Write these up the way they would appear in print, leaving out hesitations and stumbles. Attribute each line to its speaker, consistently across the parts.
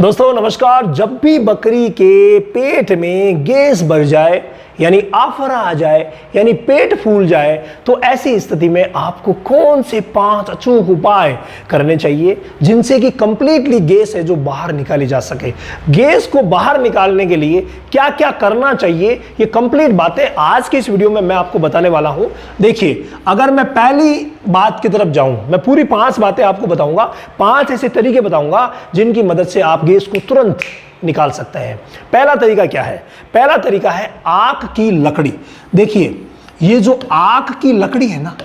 Speaker 1: दोस्तों नमस्कार। जब भी बकरी के पेट में गैस बढ़ जाए यानी आफरा आ जाए यानी पेट फूल जाए तो ऐसी स्थिति में आपको कौन से 5 अचूक उपाय करने चाहिए जिनसे कि कंप्लीटली गैस है जो बाहर निकाली जा सके। गैस को बाहर निकालने के लिए क्या क्या करना चाहिए ये कंप्लीट बातें आज की इस वीडियो में मैं आपको बताने वाला हूं। देखिए, अगर मैं पहली बात की तरफ जाऊं, मैं पूरी 5 बातें आपको बताऊंगा, 5 ऐसे तरीके बताऊंगा जिनकी मदद से आप गैस को तुरंत निकाल सकते हैं। पहला तरीका क्या है? पहला तरीका है आग की लकड़ी। देखिए, ये जो आग की लकड़ी है ना,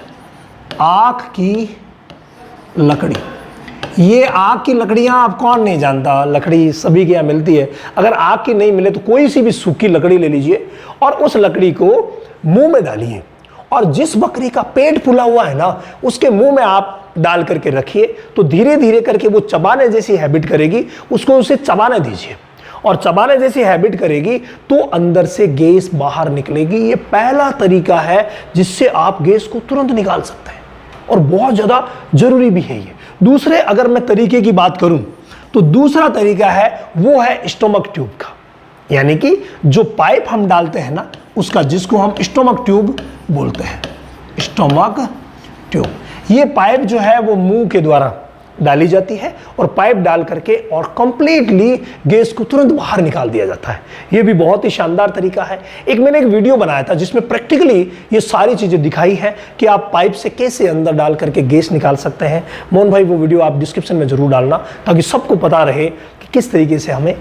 Speaker 1: आग की लकड़ी, ये आग की लकड़ियां आप कौन नहीं जानता, लकड़ी सभी के यहाँ मिलती है। अगर आग की नहीं मिले तो कोई सी भी सूखी लकड़ी ले लीजिए और उस लकड़ी को मुंह में डालिए और जिस बकरी का पेट फूला हुआ है ना उसके मुंह में आप डाल करके रखिए तो धीरे धीरे करके वो चबाने जैसी हैबिट करेगी, उसको उसे चबाने दीजिए और चबाने जैसी हैबिट करेगी तो अंदर से गैस बाहर निकलेगी। ये पहला तरीका है जिससे आप गैस को तुरंत निकाल सकते हैं और बहुत ज़्यादा जरूरी भी है ये। दूसरे अगर मैं तरीके की बात करूं तो दूसरा तरीका है वो है स्टोमक ट्यूब का, यानी कि जो पाइप हम डालते हैं ना उसका, जिसको हम स्टोमक ट्यूब बोलते हैं, स्टोमक ट्यूब। ये पाइप जो है वो मुंह के द्वारा डाली जाती है और पाइप डाल करके और कंप्लीटली गैस को तुरंत बाहर निकाल दिया जाता है। ये भी बहुत ही शानदार तरीका है। मैंने एक वीडियो बनाया था जिसमें प्रैक्टिकली ये सारी चीजें दिखाई है कि आप पाइप से कैसे अंदर डाल करके गैस निकाल सकते हैं। मोहन भाई वो वीडियो आप डिस्क्रिप्शन में जरूर डालना ताकि सबको पता रहे कि किस तरीके से हमें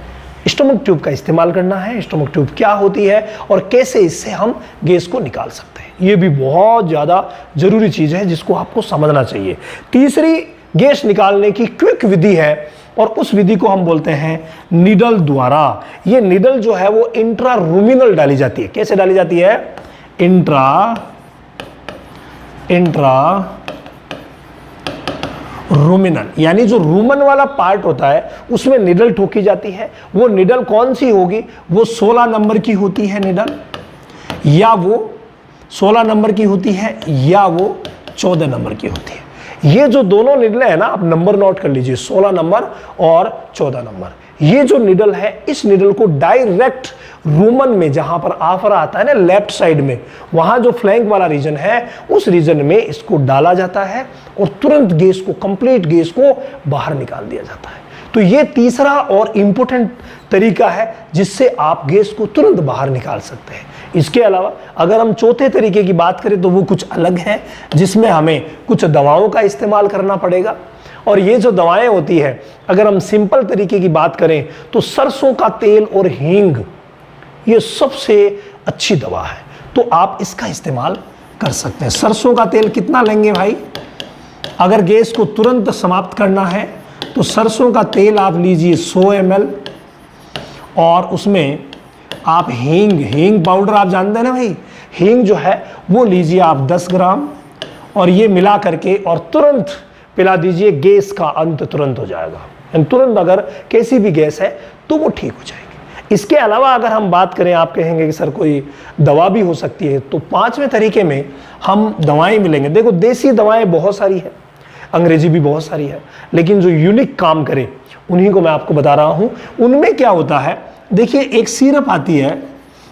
Speaker 1: स्टोमक ट्यूब का इस्तेमाल करना है, स्टोमक ट्यूब क्या होती है और कैसे इससे हम गैस को निकाल सकते हैं। ये भी बहुत ज़्यादा जरूरी चीज़ है जिसको आपको समझना चाहिए। तीसरी गैस निकालने की क्विक विधि है और उस विधि को हम बोलते हैं निडल द्वारा। ये निडल जो है वो इंट्रारूमिनल डाली जाती है। कैसे डाली जाती है? रूमिनल, यानी जो रूमन वाला पार्ट होता है उसमें निडल ठोकी जाती है। वो निडल कौन सी होगी? वो 16 नंबर की होती है निडल, या वो 16 नंबर की होती है या वो 14 नंबर की होती है। ये जो दोनों निडल है ना, आप नंबर नोट कर लीजिए, 16 नंबर और 14 नंबर। ये जो निडल है इस निडल को डायरेक्ट रूमन में, जहां पर आफरा आता है ना लेफ्ट साइड में, वहां जो फ्लैंक वाला रीजन है उस रीजन में इसको डाला जाता है और तुरंत गैस को, कंप्लीट गैस को बाहर निकाल दिया जाता है। तो ये तीसरा और इंपॉर्टेंट तरीका है जिससे आप गैस को तुरंत बाहर निकाल सकते हैं। इसके अलावा अगर हम चौथे तरीके की बात करें तो वो कुछ अलग है, जिसमें हमें कुछ दवाओं का इस्तेमाल करना पड़ेगा। और ये जो दवाएं होती है, अगर हम सिंपल तरीके की बात करें तो सरसों का तेल और हींग ये सबसे अच्छी दवा है, तो आप इसका इस्तेमाल कर सकते हैं। सरसों का तेल कितना लेंगे भाई? अगर गैस को तुरंत समाप्त करना है तो सरसों का तेल आप लीजिए 100 ml और उसमें आप हींग पाउडर आप जानते हैं ना भाई, हींग जो है वो लीजिए आप 10 ग्राम और ये मिला करके और तुरंत पिला दीजिए। गैस का अंत तुरंत हो जाएगा। तुरंत अगर कैसी भी गैस है तो वो ठीक हो जाएगी। इसके अलावा अगर हम बात करें, आप कहेंगे कि सर कोई दवा भी हो सकती है, तो 5वें तरीके में हम दवाएं मिलेंगे। देखो, देसी दवाएं बहुत सारी है, अंग्रेजी भी बहुत सारी है, लेकिन जो यूनिक काम करे उन्हीं को मैं आपको बता रहा हूं। उनमें क्या होता है, देखिए एक सिरप आती है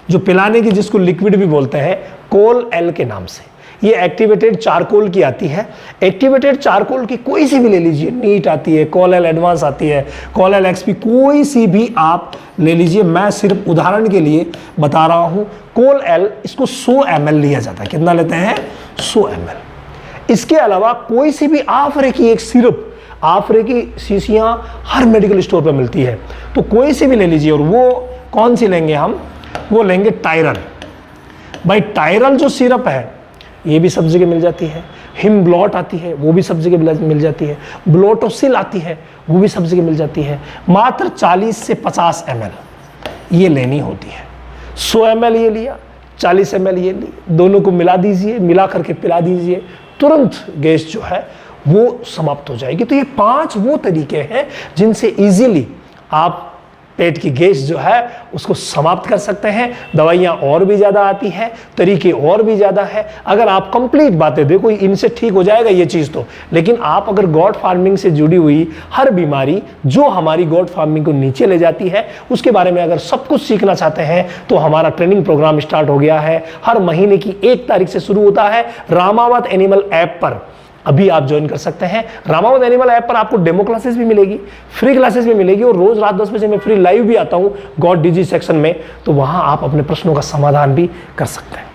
Speaker 1: जो पिलाने की, जिसको लिक्विड भी बोलते हैं, कोल एल के नाम से। ये एक्टिवेटेड चारकोल की आती है। एक्टिवेटेड चारकोल की कोई सी भी ले लीजिए, नीट आती है, कोल एल एडवांस आती है, कोल एल एक्सपी, कोई सी भी आप ले लीजिए। मैं सिर्फ उदाहरण के लिए बता रहा हूं। कोल एल, इसको 100 ml लिया जाता है। कितना लेते हैं? 100 ml। इसके अलावा कोई सी भी आफरे की एक सिरप, आफरे की शीशियां हर मेडिकल स्टोर पर मिलती है, तो कोई सी भी ले लीजिए। और वो कौन सी लेंगे हम? वो लेंगे टायरल। भाई टायरल जो सिरप है ये भी सब जगह मिल जाती है। हिमब्लॉट आती है, वो भी सब जगह मिल जाती है। ब्लोटोसिल आती है, वो भी सब जगह मिल जाती है। मात्र 40 से 50 ml ये लेनी होती है। 100 ml ये लिया, 40 ml ये ली, दोनों को मिला दीजिए, मिला करके पिला दीजिए, तुरंत गैस जो है वो समाप्त हो जाएगी। तो ये 5 वो तरीके हैं जिनसे इजीली आप पेट की गैस जो है उसको समाप्त कर सकते हैं। दवाइयाँ और भी ज़्यादा आती हैं, तरीके और भी ज़्यादा है। अगर आप कंप्लीट बातें देखो, इनसे ठीक हो जाएगा ये चीज़ तो, लेकिन आप अगर गॉड फार्मिंग से जुड़ी हुई हर बीमारी जो हमारी गॉड फार्मिंग को नीचे ले जाती है उसके बारे में अगर सब कुछ सीखना चाहते हैं तो हमारा ट्रेनिंग प्रोग्राम स्टार्ट हो गया है। हर महीने की 1 तारीख से शुरू होता है रामावत एनिमल ऐप पर। अभी आप ज्वाइन कर सकते हैं। रामावत एनिमल ऐप पर आपको डेमो क्लासेस भी मिलेगी, फ्री क्लासेस भी मिलेगी, और रोज रात 10 बजे मैं फ्री लाइव भी आता हूं गॉड डीजी सेक्शन में, तो वहां आप अपने प्रश्नों का समाधान भी कर सकते हैं।